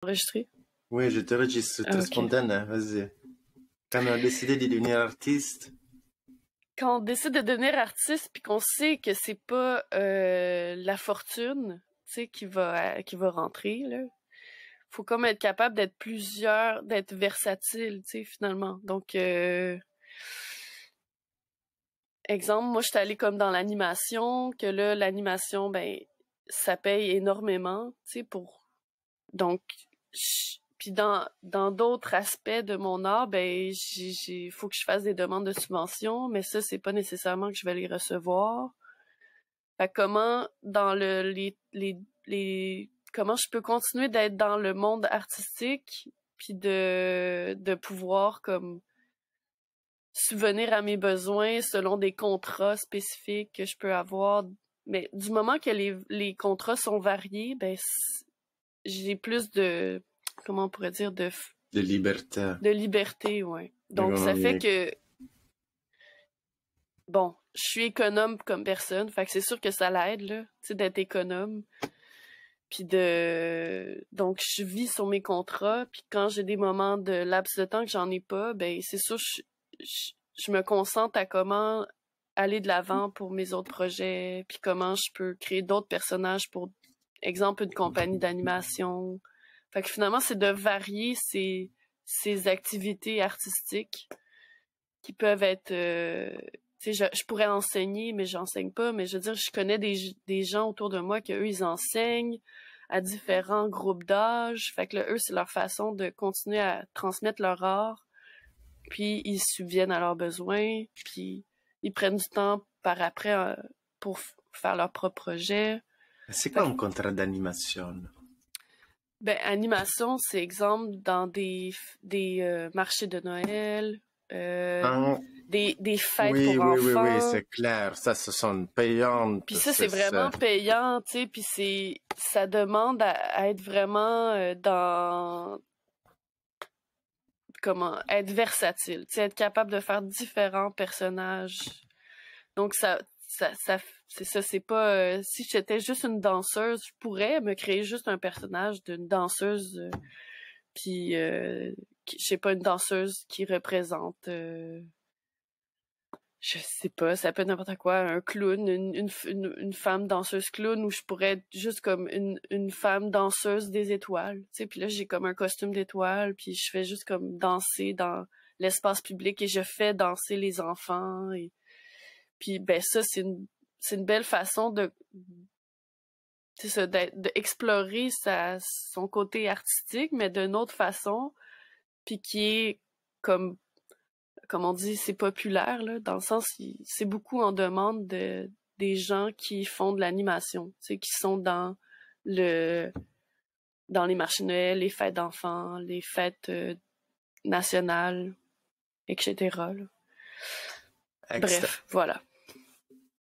Enregistré. Oui, je te registre, c'est très Ok. spontané, vas-y. Quand on a décidé de devenir artiste, Quand on décide de devenir artiste puis qu'on sait que c'est pas la fortune, tu sais, qui va rentrer là, faut comme être capable d'être versatile, tu sais, finalement. Donc exemple, moi j'étais allée comme dans l'animation, que là l'animation ben ça paye énormément, tu sais pour donc puis dans d'autres aspects de mon art, ben faut que je fasse des demandes de subventions, mais ça c'est pas nécessairement que je vais les recevoir. Fait que comment dans les comment je peux continuer d'être dans le monde artistique puis de pouvoir comme subvenir à mes besoins selon des contrats spécifiques que je peux avoir. Mais du moment que les contrats sont variés, ben j'ai plus de comment on pourrait dire de liberté de liberté, ouais. Donc ça fait économique. que bon, je suis économe comme personne, fait que c'est sûr que ça l'aide là, tu sais d'être économe. Puis donc je vis sur mes contrats, puis quand j'ai des moments de laps de temps que j'en ai pas, ben c'est sûr je me concentre à comment aller de l'avant pour mes autres projets, puis comment je peux créer d'autres personnages pour exemple une compagnie d'animation. Fait que finalement c'est de varier ces activités artistiques qui peuvent être tu sais je pourrais enseigner mais j'enseigne pas, mais je veux dire je connais des gens autour de moi que eux ils enseignent à différents groupes d'âge, fait que là, eux c'est leur façon de continuer à transmettre leur art, puis ils subviennent à leurs besoins, puis ils prennent du temps par après pour faire leur propre projet. C'est Fait quoi que, un contrat d'animation? ben animation c'est exemple dans des marchés de Noël, euh, Ah, des fêtes oui, pour oui, oui, oui, enfants. c'est clair. Ça, ce sont Puis payantes, ça, c'est c'est vraiment ça. payant, tu sais, puis ça demande à être vraiment comment, être versatile, tu sais, être capable de faire différents personnages. Donc c'est ça, c'est pas, si j'étais juste une danseuse, je pourrais me créer juste un personnage d'une danseuse, puis, je sais pas, une danseuse qui représente, je sais pas, ça peut être n'importe quoi, un clown, une femme danseuse clown, ou je pourrais être juste comme une femme danseuse des étoiles, tu sais, puis là j'ai comme un costume d'étoile, puis je fais juste comme danser dans l'espace public et je fais danser les enfants, et puis ben ça c'est une belle façon de c'est ça d'explorer son côté artistique mais d'une autre façon, puis qui est comme on dit, c'est populaire, là, dans le sens, c'est beaucoup en demande des gens qui font de l'animation, tu sais, qui sont le, dans les marchés de Noël, les fêtes d'enfants, les fêtes nationales, etc. là. Extra- Bref, voilà.